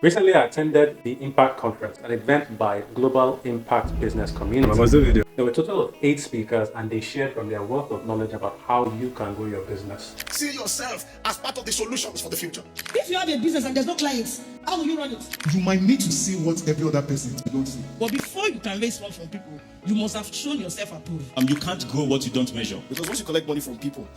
Recently, I attended the Impact Conference, an event by Global Impact Business Community. There were a total of 8 speakers, and they shared from their wealth of knowledge about how you can grow your business. See yourself as part of the solutions for the future. If you have a business and there's no clients, how will you run it? You might need to see what every other person don't see. But before you can raise funds from people, you must have shown yourself approved. You can't grow what you don't measure. Because once you collect money from people,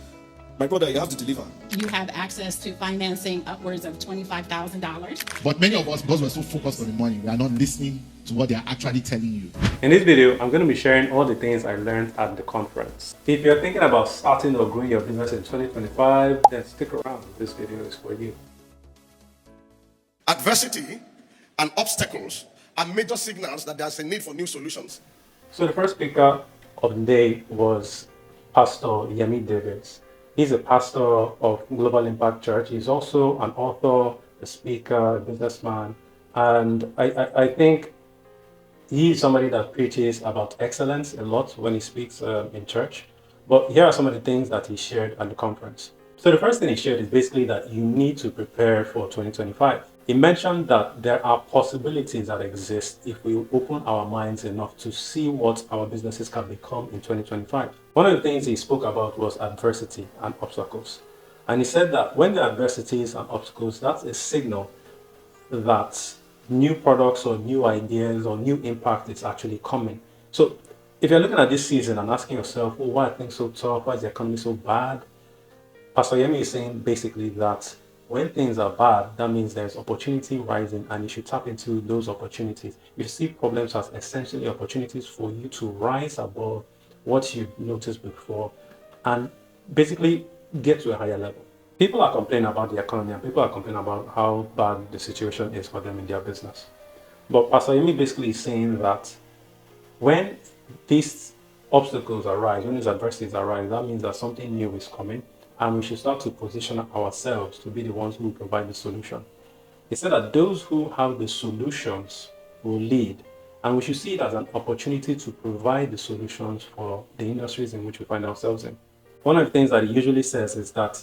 my brother, you have to deliver. You have access to financing upwards of $25,000. But many of us, because we're so focused on the money, we are not listening to what they are actually telling you. In this video, I'm going to be sharing all the things I learned at the conference. If you're thinking about starting or growing your business in 2025, then stick around. This video is for you. Adversity and obstacles are major signals that there's a need for new solutions. So the first speaker of the day was Pastor Yemi Davids. He's a pastor of Global Impact Church. He's also an author, a speaker, a businessman. And I think he's somebody that preaches about excellence a lot when he speaks in church. But here are some of the things that he shared at the conference. So the first thing he shared is basically that you need to prepare for 2025. He mentioned that there are possibilities that exist if we open our minds enough to see what our businesses can become in 2025. One of the things he spoke about was adversity and obstacles. And he said that when there are adversities and obstacles, that's a signal that new products or new ideas or new impact is actually coming. So if you're looking at this season and asking yourself, oh, why are things so tough? Why is the economy so bad? Pastor Yemi is saying basically that when things are bad, that means there's opportunity rising and you should tap into those opportunities. You see problems as essentially opportunities for you to rise above what you noticed before and basically get to a higher level. People are complaining about the economy and people are complaining about how bad the situation is for them in their business. But Pastor Yemi basically is saying that when these obstacles arise, when these adversities arise, that means that something new is coming. And we should start to position ourselves to be the ones who provide the solution. He said that those who have the solutions will lead, and we should see it as an opportunity to provide the solutions for the industries in which we find ourselves in. One of the things that he usually says is that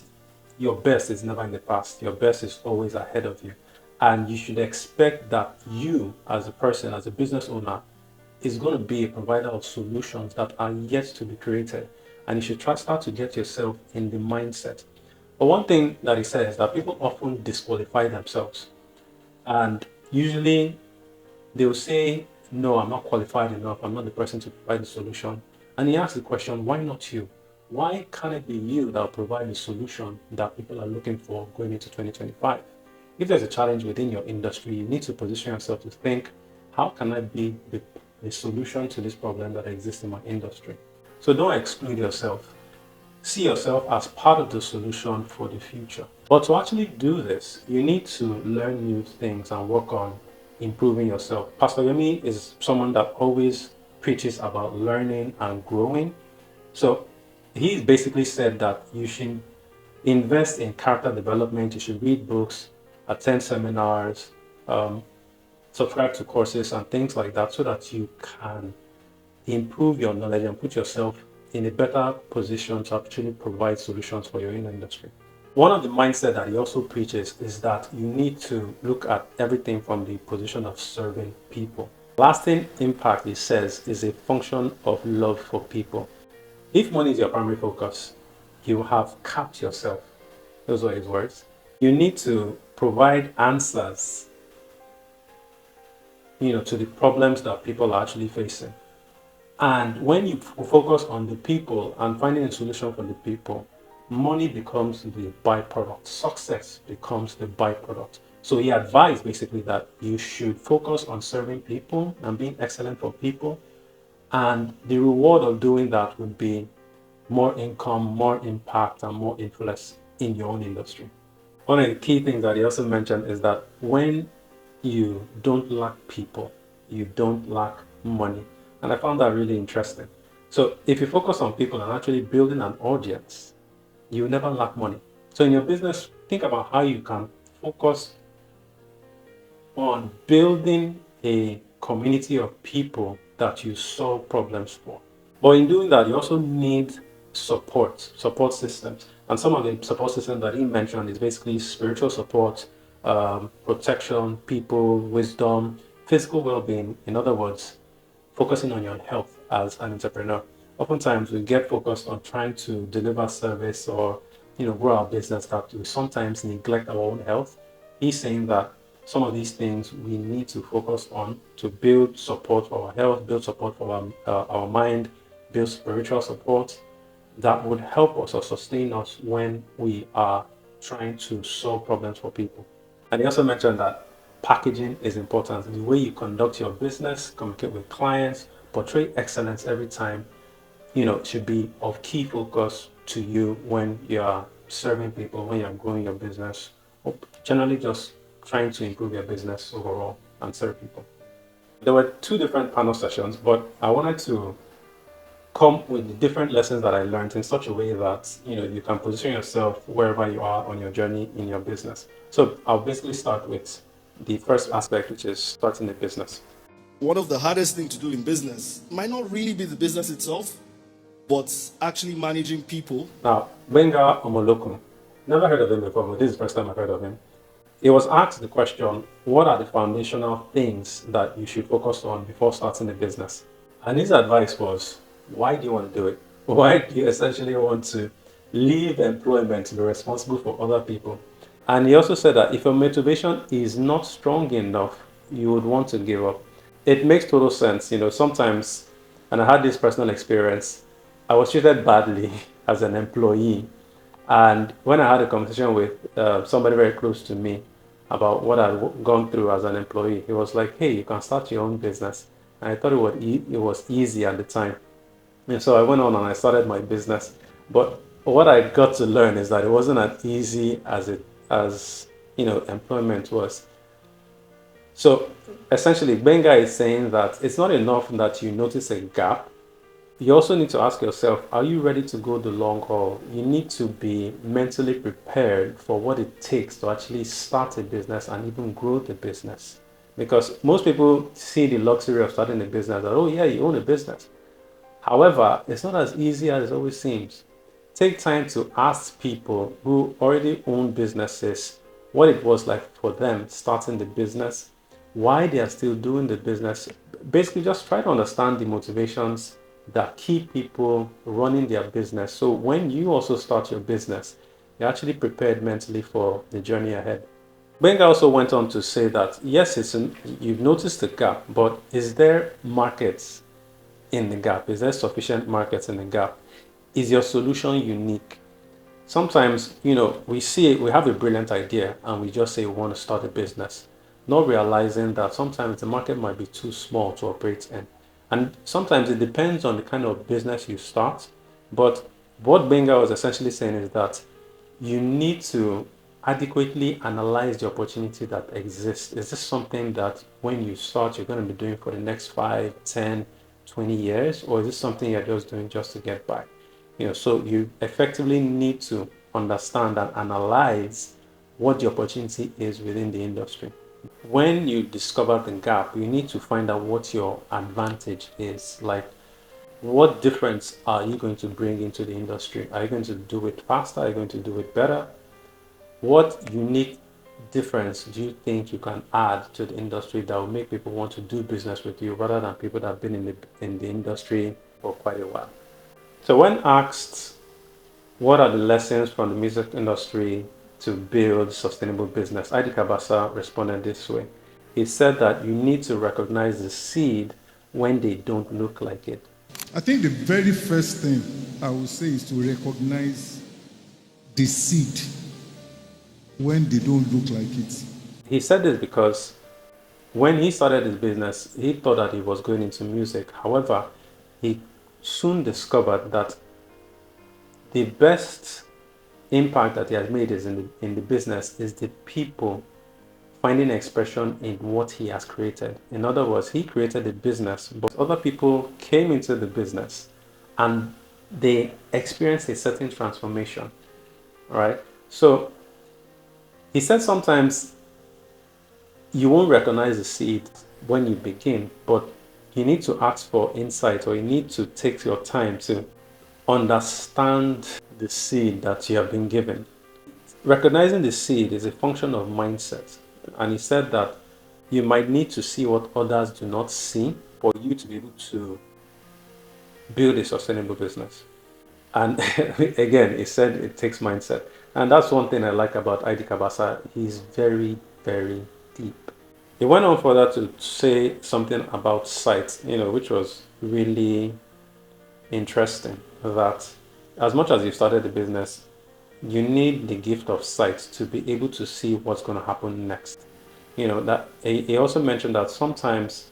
your best is never in the past, your best is always ahead of you. And you should expect that you, as a person, as a business owner, is going to be a provider of solutions that are yet to be created. And you should start to get yourself in the mindset. But one thing that he says is that people often disqualify themselves. And usually they'll say, no, I'm not qualified enough. I'm not the person to provide the solution. And he asks the question, why not you? Why can't it be you that will provide the solution that people are looking for going into 2025? If there's a challenge within your industry, you need to position yourself to think, how can I be the solution to this problem that exists in my industry? So don't exclude yourself. See yourself as part of the solution for the future. But to actually do this, you need to learn new things and work on improving yourself. Pastor Yemi is someone that always preaches about learning and growing. So he basically said that you should invest in character development, you should read books, attend seminars, subscribe to courses and things like that so that you can improve your knowledge and put yourself in a better position to actually provide solutions for your own industry. One of the mindset that he also preaches is that you need to look at everything from the position of serving people. Lasting impact, he says, is a function of love for people. If money is your primary focus, you have capped yourself. Those are his words. You need to provide answers, to the problems that people are actually facing. And when you focus on the people and finding a solution for the people, money becomes the byproduct. Success becomes the byproduct. So he advised basically that you should focus on serving people and being excellent for people. And the reward of doing that would be more income, more impact, and more influence in your own industry. One of the key things that he also mentioned is that when you don't lack people, you don't lack money. And I found that really interesting. So if you focus on people and actually building an audience, you will never lack money. So in your business, think about how you can focus on building a community of people that you solve problems for. But in doing that, you also need support systems. And some of the support systems that he mentioned is basically spiritual support, protection, people, wisdom, physical well-being. In other words, focusing on your health as an entrepreneur. Oftentimes we get focused on trying to deliver service or grow our business that we sometimes neglect our own health. He's saying that some of these things we need to focus on to build support for our health, build support for our mind, build spiritual support that would help us or sustain us when we are trying to solve problems for people. And he also mentioned that packaging is important. The way you conduct your business, communicate with clients, portray excellence every time, should be of key focus to you when you are serving people, when you're growing your business, or generally just trying to improve your business overall and serve people. There were two different panel sessions, but I wanted to come with the different lessons that I learned in such a way that you can position yourself wherever you are on your journey in your business. So I'll basically start with the first aspect, which is starting a business. One of the hardest things to do in business might not really be the business itself, but actually managing people. Now, Gbenga Omolokun, never heard of him before, but this is the first time I've heard of him. He was asked the question, what are the foundational things that you should focus on before starting a business? And his advice was, why do you want to do it? Why do you essentially want to leave employment to be responsible for other people? And he also said that if your motivation is not strong enough, you would want to give up. It makes total sense. Sometimes, and I had this personal experience, I was treated badly as an employee. And when I had a conversation with somebody very close to me about what I'd gone through as an employee, he was like, hey, you can start your own business. And I thought it was easy at the time. And so I went on and I started my business. But what I got to learn is that it wasn't as easy as employment was. So essentially, Gbenga is saying that it's not enough that you notice a gap. You also need to ask yourself, are you ready to go the long haul? You need to be mentally prepared for what it takes to actually start a business and even grow the business. Because most people see the luxury of starting a business that, oh yeah, you own a business. However, it's not as easy as it always seems. Take time to ask people who already own businesses what it was like for them starting the business, why they are still doing the business. Basically, just try to understand the motivations that keep people running their business. So when you also start your business, you're actually prepared mentally for the journey ahead. Gbenga also went on to say that, yes, you've noticed the gap, but is there markets in the gap? Is there sufficient markets in the gap? Is your solution unique? Sometimes, we have a brilliant idea and we just say we want to start a business, not realizing that sometimes the market might be too small to operate in. And sometimes it depends on the kind of business you start. But what Gbenga was essentially saying is that you need to adequately analyze the opportunity that exists. Is this something that when you start, you're going to be doing for the next 5, 10, 20 years? Or is this something you're just doing just to get by? So you effectively need to understand and analyze what the opportunity is within the industry. When you discover the gap, you need to find out what your advantage is. Like, what difference are you going to bring into the industry? Are you going to do it faster? Are you going to do it better? What unique difference do you think you can add to the industry that will make people want to do business with you rather than people that have been in the industry for quite a while? So when asked what are the lessons from the music industry to build sustainable business, ID Cabasa responded this way. He said that you need to recognize the seed when they don't look like it. I think the very first thing I would say is to recognize the seed when they don't look like it. He said this because when he started his business, he thought that he was going into music. However, he soon discovered that the best impact that he has made is in the business is the people finding expression in what he has created. In other words, he created a business, but other people came into the business and they experienced a certain transformation, right? So he said sometimes you won't recognize the seed when you begin, but you need to ask for insight, or you need to take your time to understand the seed that you have been given. recognizing the seed is a function of mindset. And he said that you might need to see what others do not see for you to be able to build a sustainable business. And again, he said it takes mindset. And that's one thing I like about ID Cabasa. He's very, very deep. He went on further to say something about sight, which was really interesting. That as much as you've started the business, you need the gift of sight to be able to see what's going to happen next. That he also mentioned that sometimes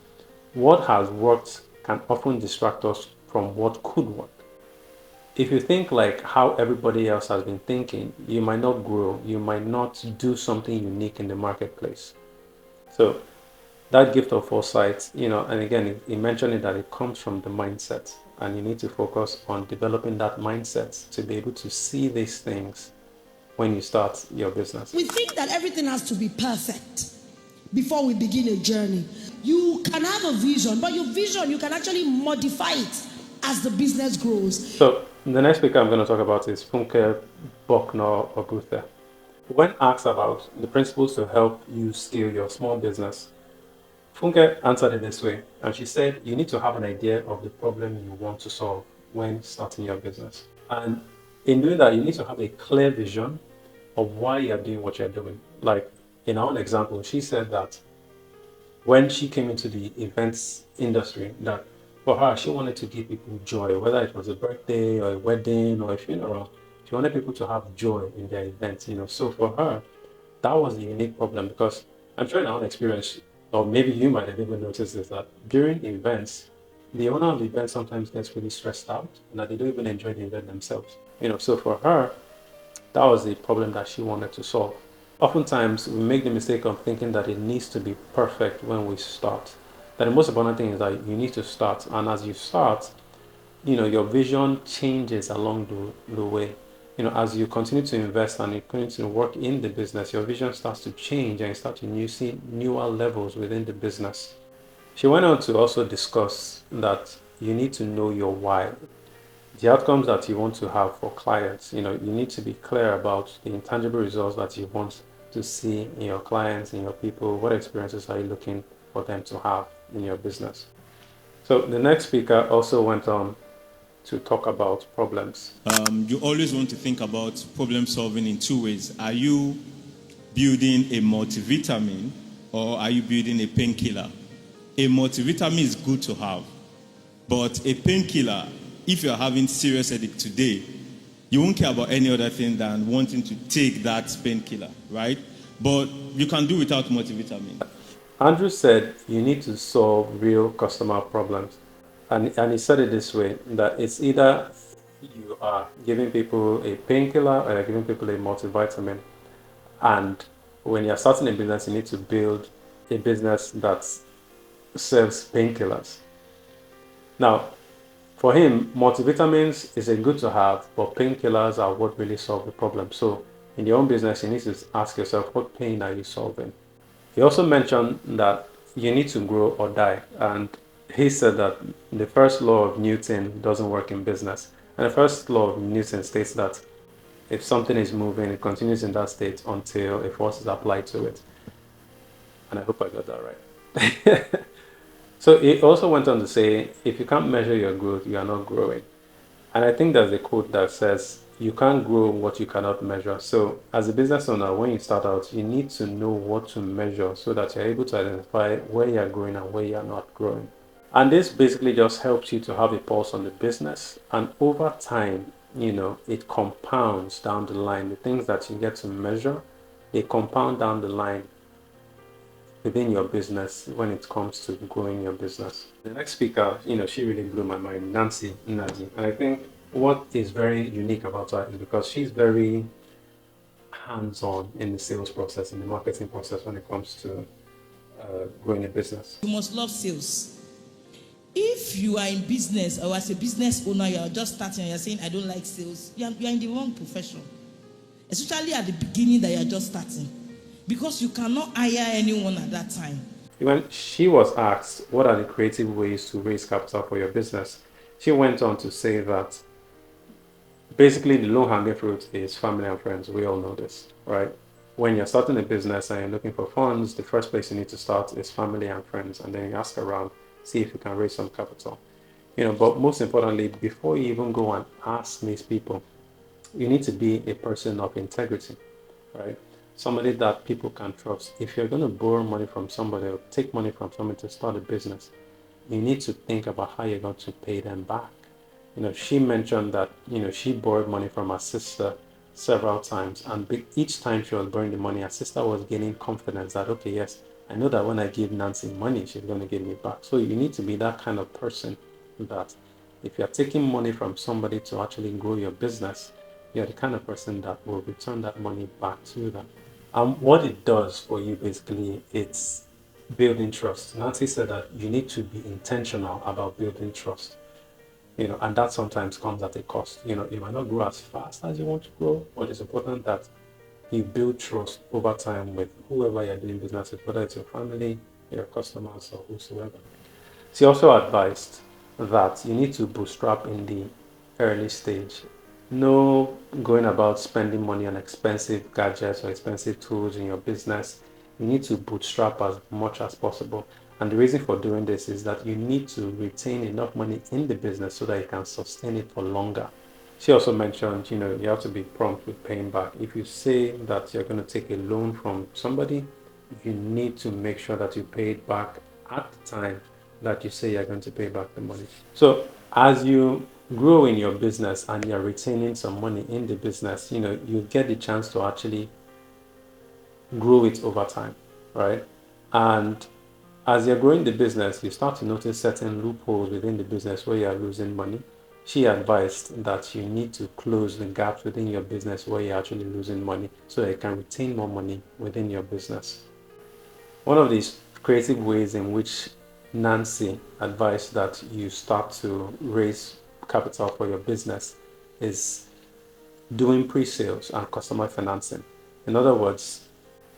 what has worked can often distract us from what could work. If you think like how everybody else has been thinking, you might not grow, you might not do something unique in the marketplace. So that gift of foresight, and again, he mentioned it that it comes from the mindset, and you need to focus on developing that mindset to be able to see these things when you start your business. We think that everything has to be perfect before we begin a journey. You can have a vision, but your vision, you can actually modify it as the business grows. So the next speaker I'm going to talk about is Funke Bucknor-Obruthe. When asked about the principles to help you scale your small business, Funke answered it this way, and she said, you need to have an idea of the problem you want to solve when starting your business. And in doing that, you need to have a clear vision of why you're doing what you're doing. Like in our own example, she said that when she came into the events industry, that for her, she wanted to give people joy, whether it was a birthday or a wedding or a funeral. She wanted people to have joy in their events, So for her, that was a unique problem, because I'm sure in our own experience, or maybe you might have even noticed this, that during events, the owner of the event sometimes gets really stressed out and that they don't even enjoy the event themselves. So for her, that was the problem that she wanted to solve. Oftentimes, we make the mistake of thinking that it needs to be perfect when we start. That the most important thing is that you need to start. And as you start, your vision changes along the way. As you continue to invest and you continue to work in the business, your vision starts to change and you start to see newer levels within the business. She went on to also discuss that you need to know your why. The outcomes that you want to have for clients, you need to be clear about the intangible results that you want to see in your clients, in your people. What experiences are you looking for them to have in your business? So the next speaker also went on to talk about problems. You always want to think about problem solving in two ways. Are you building a multivitamin or are you building a painkiller? A multivitamin is good to have, but a painkiller, if you're having serious headache today, you won't care about any other thing than wanting to take that painkiller, right? But you can do without multivitamin. Andrew said you need to solve real customer problems. And he said it this way, that it's either you are giving people a painkiller or you're giving people a multivitamin. And when you're starting a business, you need to build a business that serves painkillers. Now, for him, multivitamins is a good to have, but painkillers are what really solve the problem. So in your own business, you need to ask yourself, what pain are you solving? He also mentioned that you need to grow or die. And he said that the first law of Newton doesn't work in business. And the first law of Newton states that if something is moving, it continues in that state until a force is applied to it. And I hope I got that right. So he also went on to say, if you can't measure your growth, you are not growing. And I think there's a quote that says, you can't grow what you cannot measure. So as a business owner, when you start out, you need to know what to measure so that you're able to identify where you're growing and where you're not growing. And this basically just helps you to have a pulse on the business. And over time, it compounds down the line. The things that you get to measure, they compound down the line within your business when it comes to growing your business. The next speaker, she really blew my mind, Nnadi. And I think what is very unique about her is because she's very hands-on in the sales process, in the marketing process when it comes to growing a business. You must love sales. If you are in business or as a business owner, you are just starting and you're saying, I don't like sales, you are in the wrong profession. Especially at the beginning that you are just starting. Because you cannot hire anyone at that time. When she was asked, what are the creative ways to raise capital for your business? She went on to say that basically the low-hanging fruit is family and friends. We all know this, right? When you're starting a business and you're looking for funds, the first place you need to start is family and friends, and then you ask around, see if you can raise some capital. But most importantly, before you even go and ask these people, you need to be a person of integrity, right? Somebody that people can trust. If you're going to borrow money from somebody or take money from somebody to start a business, you need to think about how you're going to pay them back. She mentioned that, she borrowed money from her sister several times, and each time she was borrowing the money, her sister was gaining confidence that, okay, yes, I know that when I give Nancy money, she's going to give me back. So you need to be that kind of person that if you're taking money from somebody to actually grow your business, you're the kind of person that will return that money back to them. What it does for you, basically, it's building trust. Nancy said that you need to be intentional about building trust. And that sometimes comes at a cost. You might not grow as fast as you want to grow, but it's important that you build trust over time with whoever you're doing business with, whether it's your family, your customers, or whosoever. She also advised that you need to bootstrap in the early stage. No going about spending money on expensive gadgets or expensive tools in your business. You need to bootstrap as much as possible. And the reason for doing this is that you need to retain enough money in the business so that you can sustain it for longer. She also mentioned, you have to be prompt with paying back. If you say that you're going to take a loan from somebody, you need to make sure that you pay it back at the time that you say you're going to pay back the money. So as you grow in your business and you're retaining some money in the business, you get the chance to actually grow it over time, right? And as you're growing the business, you start to notice certain loopholes within the business where you're losing money. She advised that you need to close the gaps within your business where you're actually losing money so that you can retain more money within your business. One of these creative ways in which Nancy advised that you start to raise capital for your business is doing pre-sales and customer financing. In other words,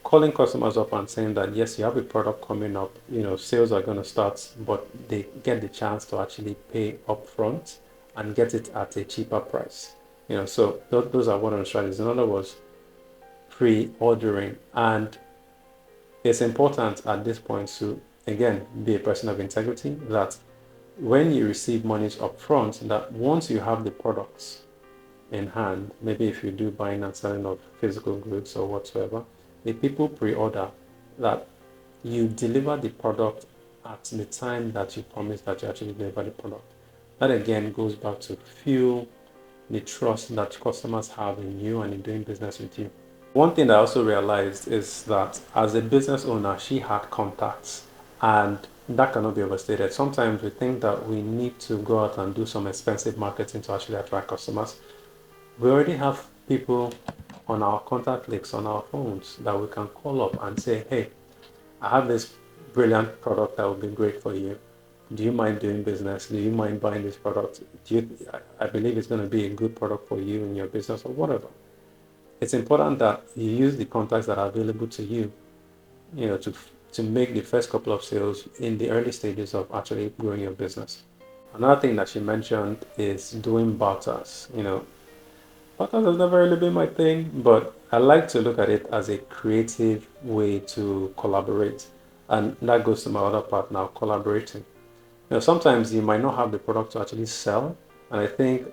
calling customers up and saying that, yes, you have a product coming up, sales are going to start, but they get the chance to actually pay upfront and get it at a cheaper price. So those are one of the strategies. In other words, pre-ordering. And it's important at this point to, again, be a person of integrity, that when you receive monies upfront, that once you have the products in hand, maybe if you do buying and selling of physical goods or whatsoever, the people pre-order, that you deliver the product at the time that you promise that you actually deliver the product. That again goes back to fuel the trust that customers have in you and in doing business with you. One thing I also realized is that as a business owner, she had contacts, and that cannot be overstated. Sometimes we think that we need to go out and do some expensive marketing to actually attract customers. We already have people on our contact list on our phones that we can call up and say, hey, I have this brilliant product that would be great for you. Do you mind doing business? Do you mind buying this product? I believe it's going to be a good product for you in your business or whatever. It's important that you use the contacts that are available to you, to make the first couple of sales in the early stages of actually growing your business. Another thing that she mentioned is doing barters. Barters has never really been my thing, but I like to look at it as a creative way to collaborate. And that goes to my other part now, collaborating. Sometimes you might not have the product to actually sell. And I think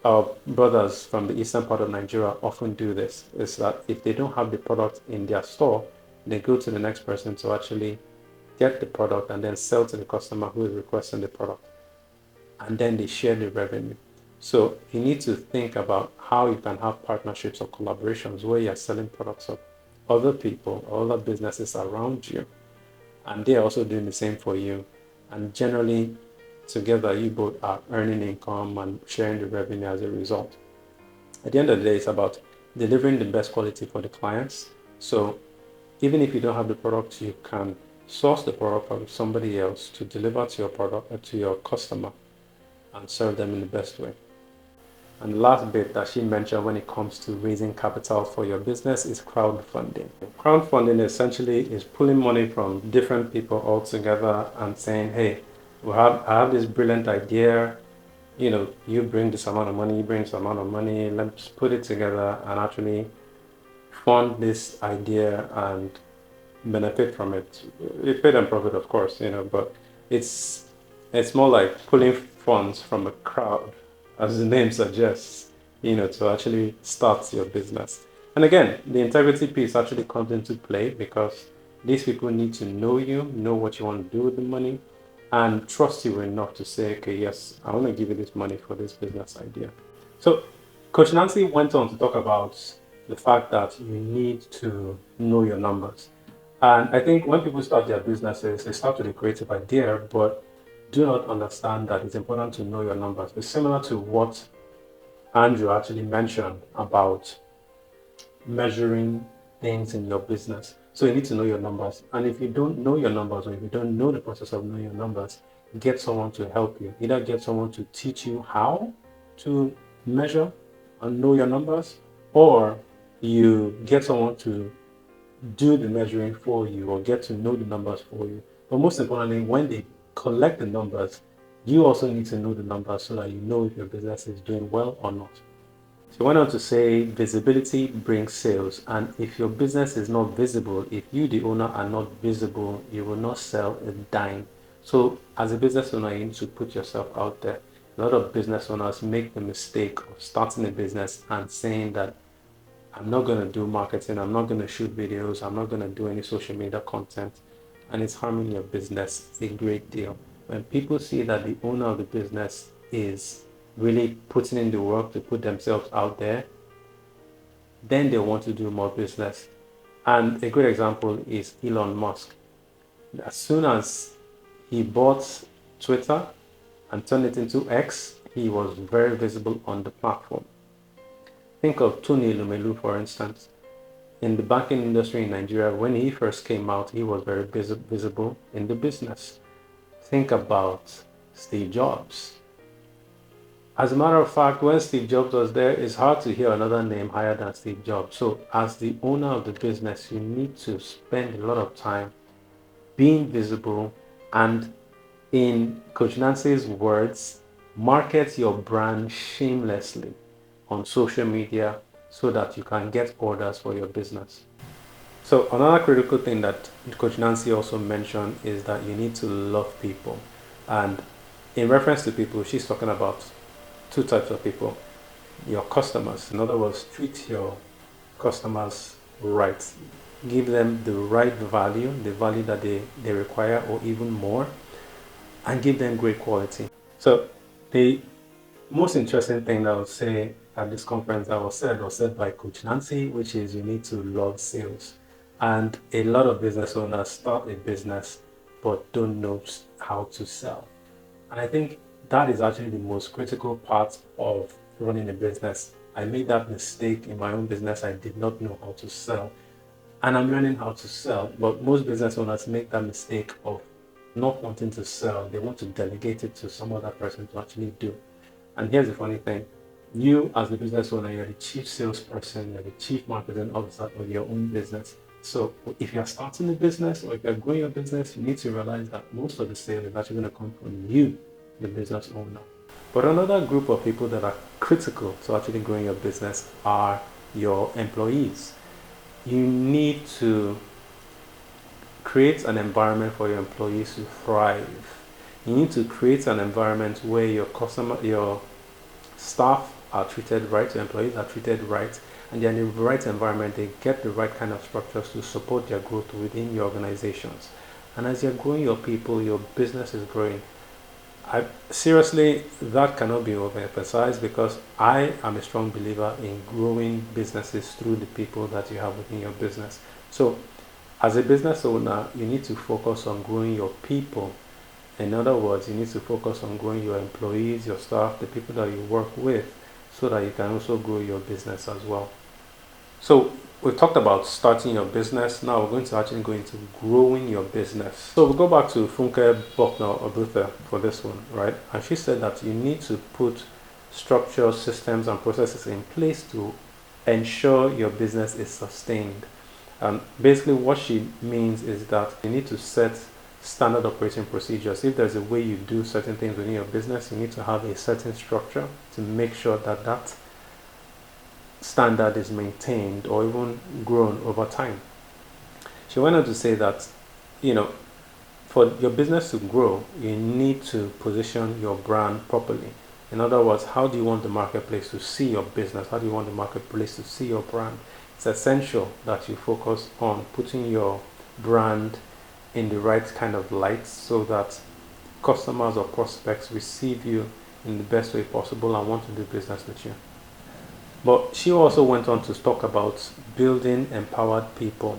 our brothers from the eastern part of Nigeria often do this, is that if they don't have the product in their store, they go to the next person to actually get the product and then sell to the customer who is requesting the product. And then they share the revenue. So you need to think about how you can have partnerships or collaborations where you're selling products of other people or other businesses around you, and they're also doing the same for you. And generally, together, you both are earning income and sharing the revenue as a result. At the end of the day, it's about delivering the best quality for the clients. So even if you don't have the product, you can source the product from somebody else to deliver to your product to your customer and serve them in the best way. And the last bit that she mentioned when it comes to raising capital for your business is crowdfunding. Crowdfunding essentially is pulling money from different people all together and saying, hey, I have this brilliant idea. you bring this amount of money, you bring this amount of money, let's put it together and actually fund this idea and benefit from it. It paid and profit, of course, but it's more like pulling funds from a crowd, as the name suggests, to actually start your business. And again, the integrity piece actually comes into play because these people need to know you, know what you want to do with the money, and trust you enough to say, okay, yes, I want to give you this money for this business idea. So Coach Nancy went on to talk about the fact that you need to know your numbers. And I think when people start their businesses, they start with a creative idea, but do not understand that it's important to know your numbers. It's similar to what Andrew actually mentioned about measuring things in your business. So you need to know your numbers. And if you don't know your numbers, or if you don't know the process of knowing your numbers, get someone to help you. Either get someone to teach you how to measure and know your numbers, or you get someone to do the measuring for you or get to know the numbers for you. But most importantly, when they collect the numbers, you also need to know the numbers so that you know if your business is doing well or not. So I went on to say visibility brings sales, and if your business is not visible, if you the owner are not visible, you will not sell a dime. So as a business owner, you need to put yourself out there. A lot of business owners make the mistake of starting a business and saying that I'm not going to do marketing, I'm not going to shoot videos, I'm not going to do any social media content, and it's harming your business a great deal. When people see that the owner of the business is really putting in the work to put themselves out there, then they want to do more business. And a great example is Elon Musk. As soon as he bought Twitter and turned it into X, he was very visible on the platform. Think of Tony Elumelu, for instance. In the banking industry in Nigeria, when he first came out, he was very visible in the business. Think about Steve Jobs. As a matter of fact, when Steve Jobs was there, it's hard to hear another name higher than Steve Jobs. So as the owner of the business, you need to spend a lot of time being visible and, in Coach Nancy's words, market your brand shamelessly on social media so that you can get orders for your business. So another critical thing that Coach Nancy also mentioned is that you need to love people. And in reference to people, she's talking about two types of people. Your customers. In other words, treat your customers right. Give them the right value, the value that they require or even more, and give them great quality. So the most interesting thing that I would say at this conference that was said by Coach Nancy, which is you need to love sales. And a lot of business owners start a business but don't know how to sell. And I think that is actually the most critical part of running a business. I made that mistake in my own business. I did not know how to sell. And I'm learning how to sell. But most business owners make that mistake of not wanting to sell. They want to delegate it to some other person to actually do. And here's the funny thing. You, as the business owner, you're the chief salesperson, you're the chief marketing officer of your own business. So if you're starting a business or if you're growing your business, you need to realize that most of the sale is actually going to come from you, the business owner. But another group of people that are critical to actually growing your business are your employees. You need to create an environment for your employees to thrive. You need to create an environment where your staff are treated right, your employees are treated right, and they're in the right environment. They get the right kind of structures to support their growth within your organizations. And as you're growing your people, your business is growing. Seriously, that cannot be overemphasized because I am a strong believer in growing businesses through the people that you have within your business. So as a business owner, you need to focus on growing your people. In other words, you need to focus on growing your employees, your staff, the people that you work with, so that you can also grow your business as well. So we've talked about starting your business. Now we're going to actually go into growing your business. So we'll go back to Funke Bucknor-Obruthe for this one, right? And she said that you need to put structure, systems, and processes in place to ensure your business is sustained. And basically what she means is that you need to set standard operating procedures. If there's a way you do certain things within your business, you need to have a certain structure to make sure that that standard is maintained or even grown over time. She went on to say that, for your business to grow, you need to position your brand properly. In other words, how do you want the marketplace to see your business? How do you want the marketplace to see your brand? It's essential that you focus on putting your brand in the right kind of light so that customers or prospects receive you in the best way possible and want to do business with you. But she also went on to talk about building empowered people.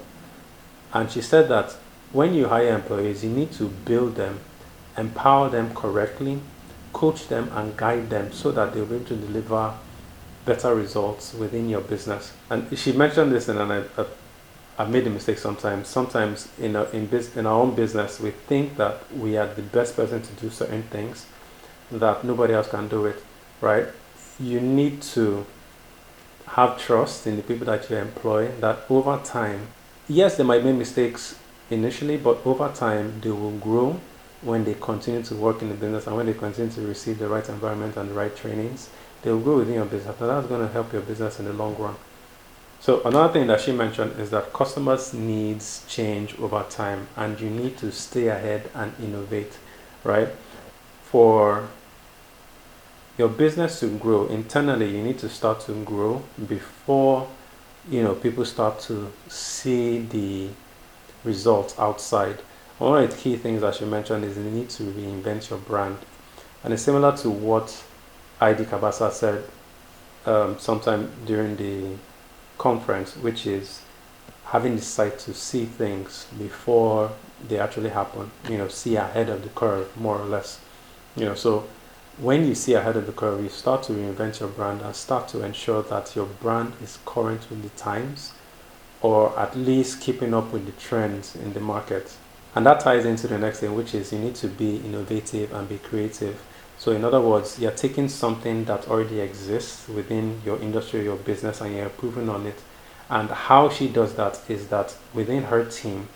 And she said that when you hire employees, you need to build them, empower them correctly, coach them and guide them so that they'll be able to deliver better results within your business. And she mentioned this, and I've made a mistake sometimes. Sometimes in our own business, we think that we are the best person to do certain things, that nobody else can do it, right? You need to have trust in the people that you employ, that over time, yes, they might make mistakes initially, but over time they will grow when they continue to work in the business and when they continue to receive the right environment and the right trainings. They will grow within your business, and that's going to help your business in the long run. So another thing that she mentioned is that customers' needs change over time, and you need to stay ahead and innovate, right? For your business to grow internally, you need to start to grow before people start to see the results outside. One of the key things that she mentioned is you need to reinvent your brand, and it's similar to what ID Cabasa said sometime during the conference, which is having the sight to see things before they actually happen. See ahead of the curve, more or less. So when you see ahead of the curve, you start to reinvent your brand and start to ensure that your brand is current with the times, or at least keeping up with the trends in the market. And that ties into the next thing, which is you need to be innovative and be creative. So in other words, you're taking something that already exists within your industry, your business, and you're improving on it. And how she does that is that within her team,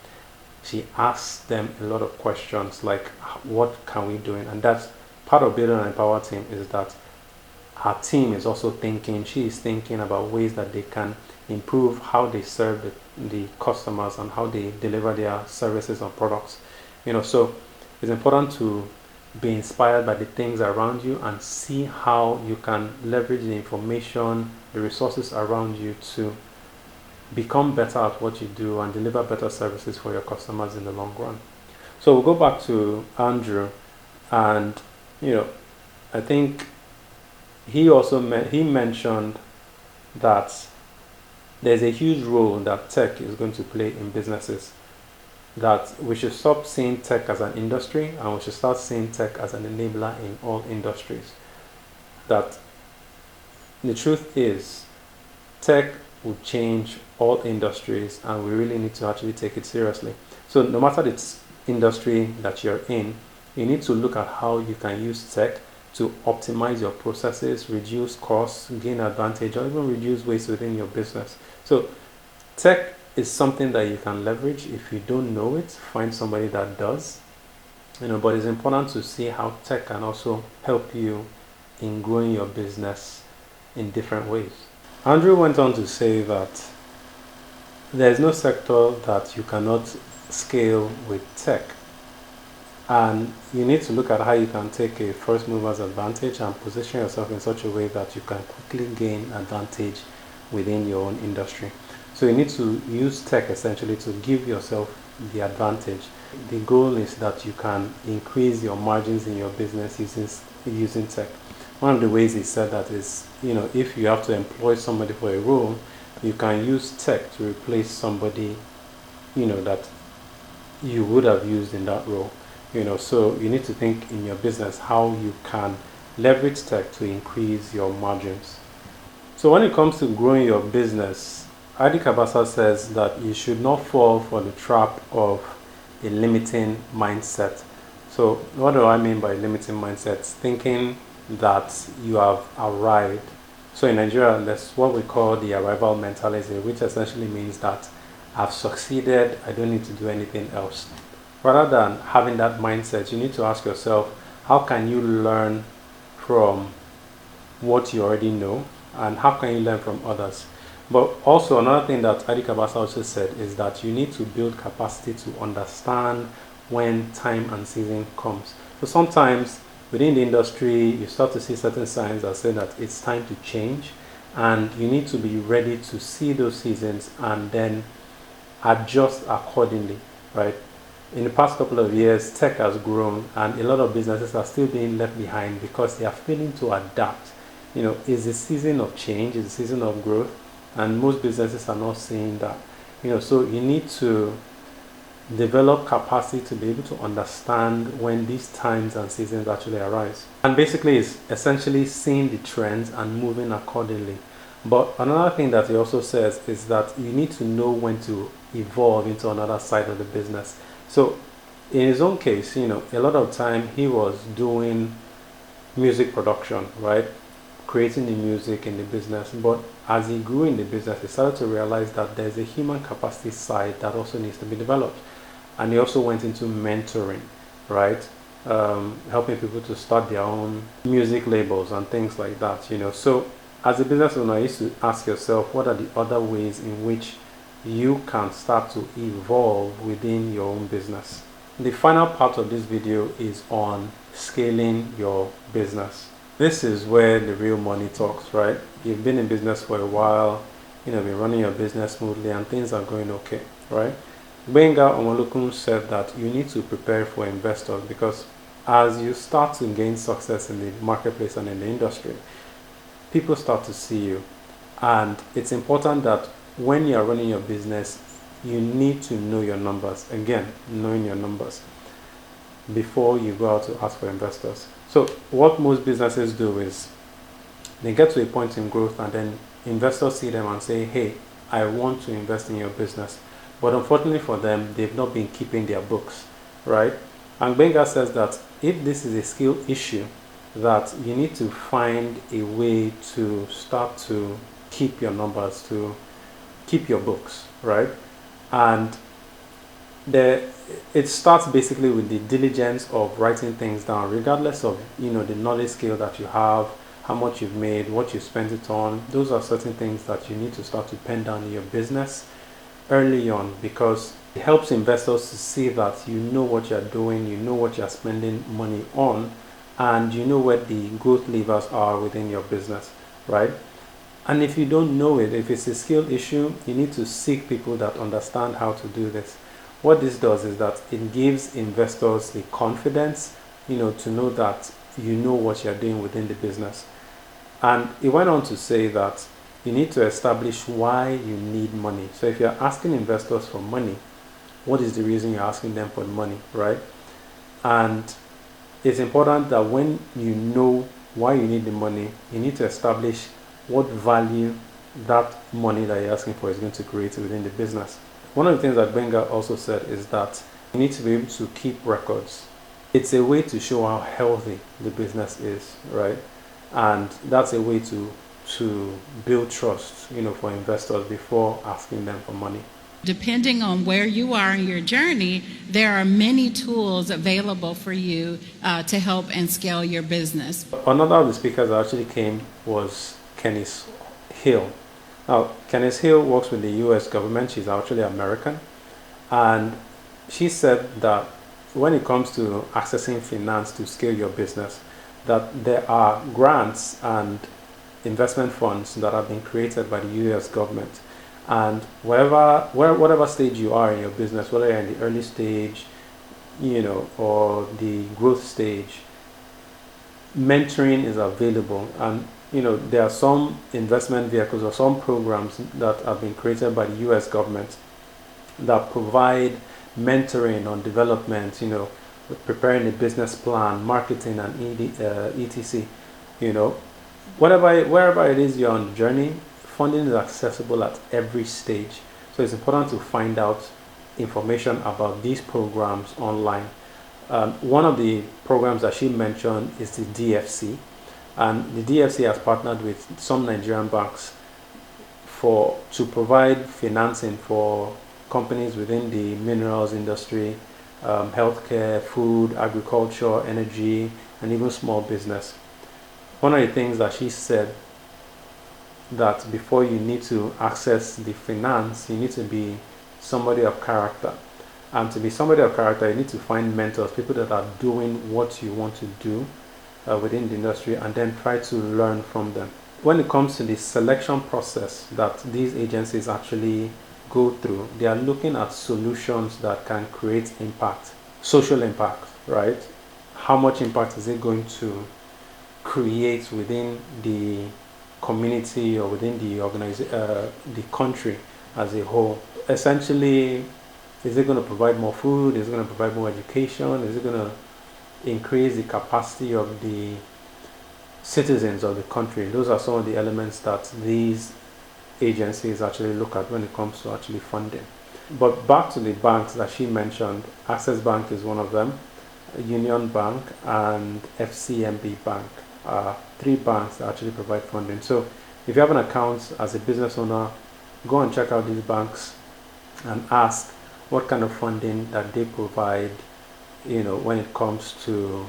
she asks them a lot of questions like, what can we do? And that's part of building an empowered team, is that her team is also thinking, she is thinking about ways that they can improve how they serve the customers and how they deliver their services and products. So it's important to be inspired by the things around you and see how you can leverage the information, the resources around you to become better at what you do and deliver better services for your customers in the long run. So we'll go back to Andrew, and I think he also mentioned that there's a huge role that tech is going to play in businesses, that we should stop seeing tech as an industry and we should start seeing tech as an enabler in all industries. That the truth is, tech will change all industries and we really need to actually take it seriously. So no matter the industry that you're in, you need to look at how you can use tech to optimize your processes, reduce costs, gain advantage, or even reduce waste within your business. So tech is something that you can leverage. If you don't know it, find somebody that does. But it's important to see how tech can also help you in growing your business in different ways. Andrew went on to say that there is no sector that you cannot scale with tech. And you need to look at how you can take a first mover's advantage and position yourself in such a way that you can quickly gain advantage within your own industry. So you need to use tech essentially to give yourself the advantage. The goal is that you can increase your margins in your business using tech. One of the ways he said that is, if you have to employ somebody for a role, you can use tech to replace somebody, that you would have used in that role. So you need to think in your business how you can leverage tech to increase your margins. So when it comes to growing your business, Adi Cabasa says that you should not fall for the trap of a limiting mindset. So what do I mean by limiting mindset? Thinking that you have arrived. So in Nigeria, that's what we call the arrival mentality, which essentially means that I've succeeded, I don't need to do anything else. rather than having that mindset, you need to ask yourself, how can you learn from what you already know, and how can you learn from others? But also another thing that Cabasa also said is that you need to build capacity to understand when time and season comes. So sometimes within the industry, you start to see certain signs that say that it's time to change, and you need to be ready to see those seasons and then adjust accordingly, right? In the past couple of years, tech has grown, and a lot of businesses are still being left behind because they are failing to adapt. It's a season of change, it's a season of growth, and most businesses are not seeing that. So you need to develop capacity to be able to understand when these times and seasons actually arise. And basically, it's essentially seeing the trends and moving accordingly. But another thing that he also says is that you need to know when to evolve into another side of the business. So in his own case, a lot of time he was doing music production, right? Creating the music in the business. But as he grew in the business, he started to realize that there's a human capacity side that also needs to be developed. And he also went into mentoring, right? Helping people to start their own music labels and things like that, So as a business owner, you used to ask yourself, what are the other ways in which you can start to evolve within your own business? The final part of this video is on scaling your business. This is where the real money talks, right? You've been in business for a while, been running your business smoothly and things are going okay, right? Gbenga Omolokun said that you need to prepare for investors, because as you start to gain success in the marketplace and in the industry, people start to see you. And it's important that when you're running your business, you need to know your numbers. Again, knowing your numbers before you go out to ask for investors. So what most businesses do is they get to a point in growth and then investors see them and say, hey, I want to invest in your business. But unfortunately for them, they've not been keeping their books, right? And Gbenga says that if this is a skill issue, that you need to find a way to start to keep your numbers, to keep your books, right? And it starts basically with the diligence of writing things down, regardless of the knowledge scale that you have, how much you've made, what you spent it on. Those are certain things that you need to start to pen down in your business early on, because it helps investors to see that you know what you're doing, you know what you're spending money on, and you know what the growth levers are within your business, right? And if you don't know it, if it's a skill issue, you need to seek people that understand how to do this. What this does is that it gives investors the confidence, to know that you know what you're doing within the business. And he went on to say that you need to establish why you need money. So if you're asking investors for money, what is the reason you're asking them for the money, right? And it's important that when you know why you need the money, you need to establish what value that money that you're asking for is going to create within the business. One of the things that Gbenga also said is that you need to be able to keep records. It's a way to show how healthy the business is, right? And that's a way to build trust, for investors before asking them for money. Depending on where you are in your journey, there are many tools available for you to help and scale your business. Another of the speakers that actually came was Kenise Hill. Now, Kenise Hill works with the US government. She's actually American. And she said that when it comes to accessing finance to scale your business, that there are grants and investment funds that have been created by the US government. And whatever stage you are in your business, whether you're in the early stage, or the growth stage, mentoring is available. And there are some investment vehicles or some programs that have been created by the US government that provide mentoring on development, preparing a business plan, marketing, and etc. Wherever it is you're on the journey, funding is accessible at every stage. So it's important to find out information about these programs online. One of the programs that she mentioned is the DFC. And the DFC has partnered with some Nigerian banks to provide financing for companies within the minerals industry healthcare, food, agriculture, energy, and even small business. One of the things that she said, that before you need to access the finance, you need to be somebody of character. And to be somebody of character, you need to find mentors, people that are doing what you want to do within the industry, and then try to learn from them. When it comes to the selection process that these agencies actually go through, they are looking at solutions that can create impact, social impact, right? How much impact is it going to create within the community or within the country as a whole? Essentially, is it going to provide more food? Is it going to provide more education? Is it going to increase the capacity of the citizens of the country? Those are some of the elements that these agencies actually look at when it comes to actually funding. But back to the banks that she mentioned, Access Bank is one of them, Union Bank and FCMB Bank are three banks that actually provide funding. So if you have an account as a business owner, go and check out these banks and ask what kind of funding that they provide, when it comes to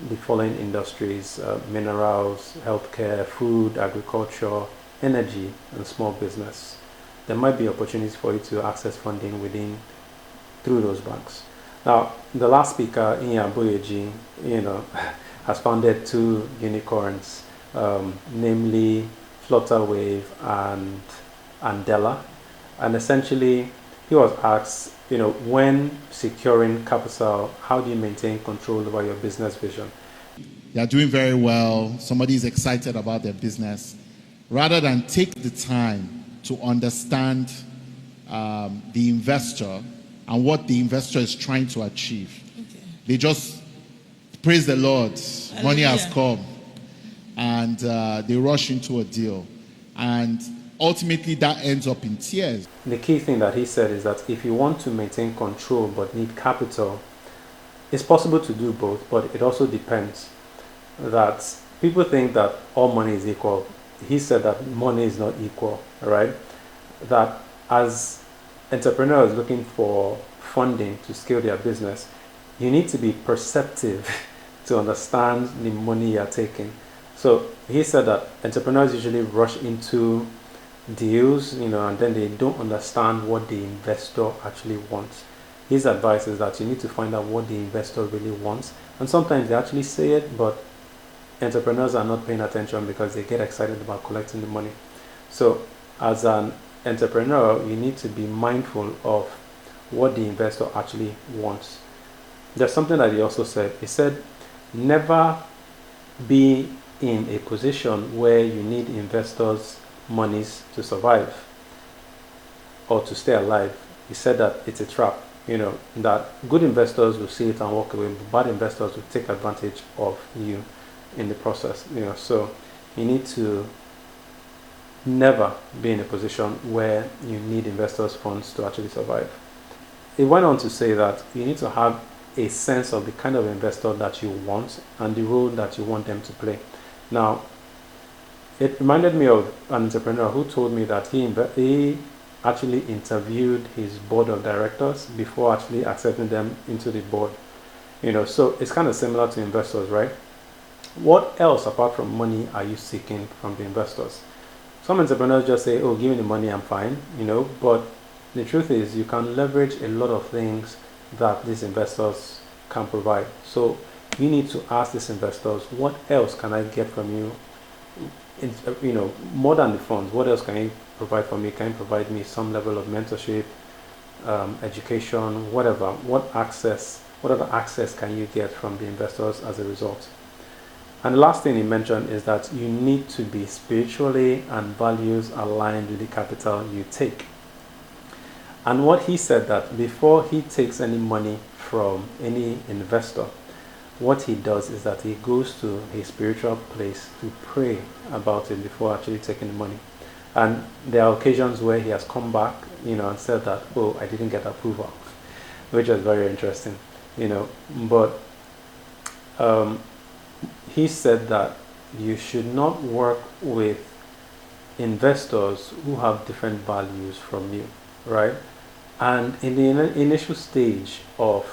the following industries: minerals, healthcare, food, agriculture, energy, and small business. There might be opportunities for you to access funding through those banks. Now, the last speaker, Iyin Aboyeji, has founded two unicorns, namely Flutterwave and Andela. And essentially, he was asked, when securing capital, how do you maintain control over your business vision? They are doing very well. Somebody is excited about their business. Rather than take the time to understand the investor and what the investor is trying to achieve, they just praise the Lord. Money has come, and they rush into a deal, and ultimately that ends up in tears. The key thing that he said is that if you want to maintain control but need capital, it's possible to do both, but it also depends. That people think that all money is equal. He said that money is not equal, right? That as entrepreneurs looking for funding to scale their business, you need to be perceptive to understand the money you're taking. So he said that entrepreneurs usually rush into deals, and then they don't understand what the investor actually wants. His advice is that you need to find out what the investor really wants. And sometimes they actually say it, but entrepreneurs are not paying attention because they get excited about collecting the money. So as an entrepreneur, you need to be mindful of what the investor actually wants. There's something that he also said. He said, never be in a position where you need investors' monies to survive or to stay alive. He said that it's a trap, that good investors will see it and walk away, but bad investors will take advantage of you in the process. So you need to never be in a position where you need investors' funds to actually survive. He went on to say that you need to have a sense of the kind of investor that you want and the role that you want them to play. Now, it reminded me of an entrepreneur who told me that he actually interviewed his board of directors before actually accepting them into the board. So it's kind of similar to investors, right? What else apart from money are you seeking from the investors? Some entrepreneurs just say, oh, give me the money, I'm fine, but the truth is you can leverage a lot of things that these investors can provide. So you need to ask these investors, what else can I get from you? More than the funds, what else can you provide for me? Can you provide me some level of mentorship, education, whatever? What other access can you get from the investors as a result? And the last thing he mentioned is that you need to be spiritually and values aligned with the capital you take. And what he said, that before he takes any money from any investor, what he does is that he goes to a spiritual place to pray about it before actually taking the money. And there are occasions where he has come back, and said that, oh, I didn't get approval, which was very interesting, But he said that you should not work with investors who have different values from you, right? And in the initial stage of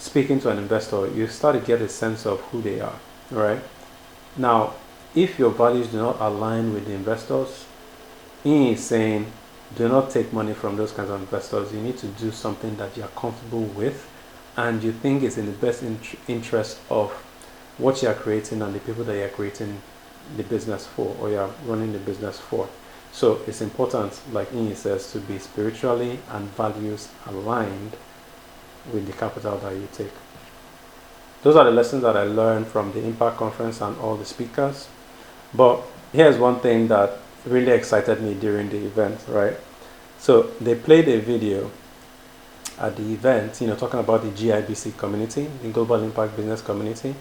speaking to an investor, you start to get a sense of who they are, right? Now, if your values do not align with the investors, Iyin is saying, do not take money from those kinds of investors. You need to do something that you're comfortable with and you think is in the best interest of what you're creating and the people that you're creating the business for or you're running the business for. So it's important, like Iyin says, to be spiritually and values aligned with the capital that you take. Those are the lessons that I learned from the Impact Conference and all the speakers. But here's one thing that really excited me during the event, right? So they played a video at the event, talking about the GIBC community, the Global Impact Business Community.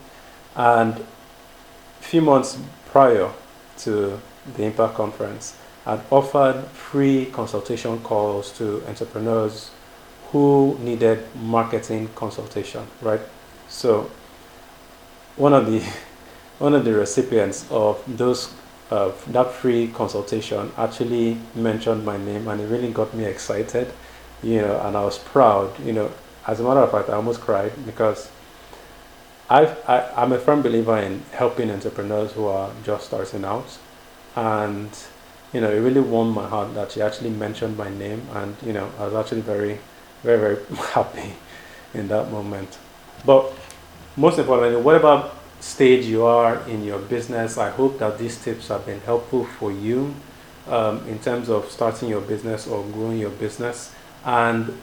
And a few months prior to the Impact Conference, I'd offered free consultation calls to entrepreneurs who needed marketing consultation, right? So one of the recipients of that free consultation actually mentioned my name, and it really got me excited, and I was proud. As a matter of fact, I almost cried because I'm a firm believer in helping entrepreneurs who are just starting out, and it really warmed my heart that she actually mentioned my name, and I was actually very, very, very happy in that moment. But most importantly, whatever stage you are in your business, I hope that these tips have been helpful for you in terms of starting your business or growing your business. And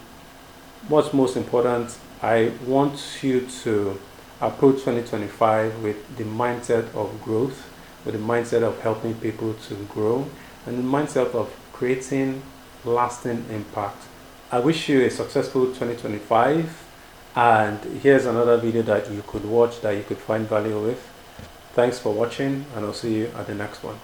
what's most important, I want you to approach 2025 with the mindset of growth, with the mindset of helping people to grow, and the mindset of creating lasting impact. I wish you a successful 2025. And here's another video that you could watch that you could find value with. Thanks for watching, and I'll see you at the next one.